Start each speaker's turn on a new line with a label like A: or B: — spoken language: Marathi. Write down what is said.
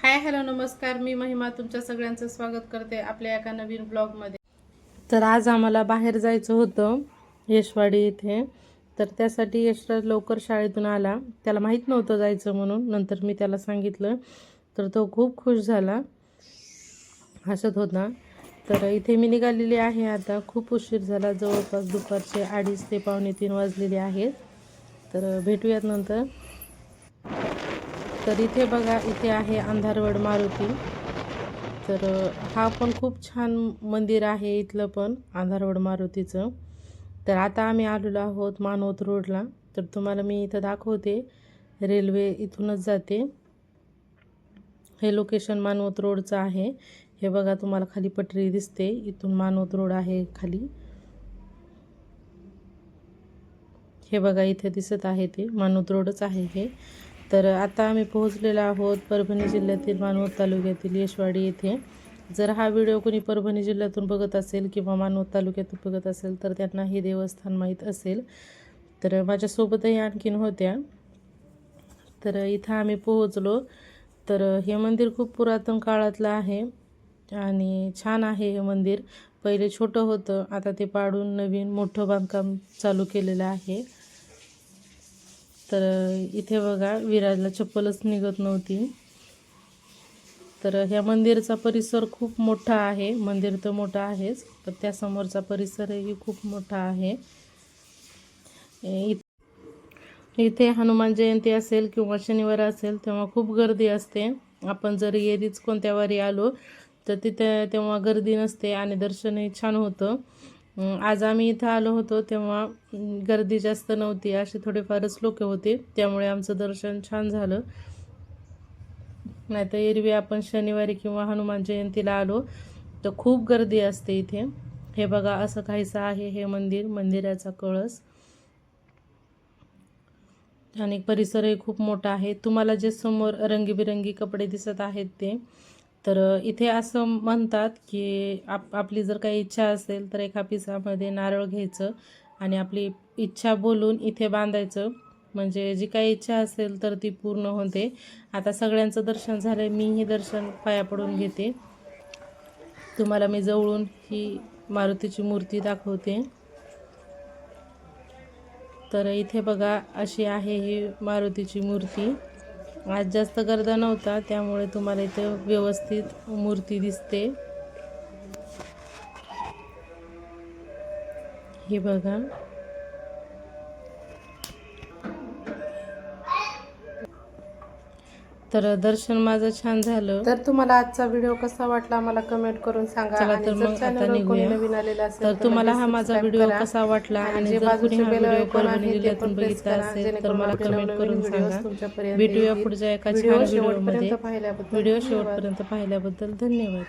A: हाय हॅलो नमस्कार, मी महिमा तुमच्या सगळ्यांचं स्वागत करते आपल्या एका नवीन ब्लॉगमध्ये। तर आज आम्हाला बाहेर जायचं होतं यशवाडी इथे। तर त्यासाठी यशराज लवकर शाळेतून आला, त्याला माहीत नव्हतं जायचं म्हणून। नंतर मी त्याला सांगितलं तर तो खूप खुश झाला, हसत होता। तर इथे मी निघालेली आहे आता, खूप उशीर झाला, जवळपास दुपारचे 2:30 ते 2:45 वाजलेले आहेत। तर भेटूयात नंतर। तर इथे बघा, इथे आहे अंधारवड मारुती। तर हा पण खूप छान मंदिर आहे इथलं पण, अंधारवड मारुतीचं। तर आता आम्ही आलेलो आहोत मानवत रोडला। तर तुम्हाला मी इथं दाखवते, रेल्वे इथूनच जाते। हे लोकेशन मानवत रोडचं आहे। हे बघा, तुम्हाला खाली पटरी दिसते, इथून मानवत रोड आहे खाली। हे बघा इथे दिसत आहे ते मानवत रोडच आहे हे। तर आता आम्ही पोहोचलेलो आहोत परभणी जिल्ह्यातील मानवत तालुक्यातील यशवाडी येथे। जर हा व्हिडिओ कोणी परभणी जिल्ह्यातून बघत असेल किंवा मानवत तालुक्यातून बघत असेल तर त्यांना हे देवस्थान माहीत असेल। तर माझ्यासोबतही आणखीन होत्या। तर इथं आम्ही पोहोचलो। तर हे मंदिर खूप पुरातन काळातलं आहे आणि छान आहे हे मंदिर। पहिले छोटं होतं, आता ते पाडून नवीन मोठं बांधकाम चालू केलेलं आहे। तर इथे बघा, विराजला चप्पलच निघत नव्हती। तर ह्या मंदिराचा परिसर खूप मोठा आहे, मंदिर तर मोठा आहेच पण त्या समोरचा परिसरही खूप मोठा आहे। इथे हनुमान जयंती असेल किंवा शनिवार असेल तेव्हा खूप गर्दी असते। आपण जर एरीच कोणत्या वारी आलो तर तिथे तेव्हा गर्दी नसते आणि दर्शनही छान होतं। आज आम्ही इथं आलो होतो तेव्हा गर्दी जास्त नव्हती, असे थोडेफारच लोक होते, त्यामुळे आमचं दर्शन छान झालं। नाहीतर एरवी आपण शनिवारी किंवा हनुमान जयंतीला आलो तर खूप गर्दी असते इथे। हे बघा, असं काहीसं आहे हे मंदिर, मंदिराचा कळस आणि परिसरही खूप मोठा आहे। तुम्हाला जे समोर रंगीबिरंगी कपडे दिसत आहेत ते, तर इथे असं म्हणतात की आपली जर काही इच्छा असेल तर एका पिसामध्ये नारळ घ्यायचं आणि आपली इच्छा बोलून इथे बांधायचं, म्हणजे जी काही इच्छा असेल तर ती पूर्ण होते। आता सगळ्यांचं दर्शन झालं, मीही दर्शन पाया पडून घेते। तुम्हाला मी जवळून ही मारुतीची मूर्ती दाखवते। तर इथे बघा, अशी आहे ही मारुतीची मूर्ती। आज जास्त गर्दा नव्हता त्यामुळे तुम्हाला इथे व्यवस्थित मूर्ती दिसते। हे बघा, तर दर्शन माझं छान झालं। तर तुम्हाला आजचा व्हिडिओ कसा वाटला मला कमेंट करून सांगा। चला तर मग आता निघूया। तर तुम्हाला हा माझा व्हिडिओ कसा वाटला आणि जर कुणी हा व्हिडिओ परभणी जिल्ह्यातून बघितला असेल तर मला कमेंट करून सांगा। भेटूया पुढच्या एका छान व्हिडिओमध्ये। व्हिडिओ शेवटपर्यंत पाहिल्याबद्दल धन्यवाद।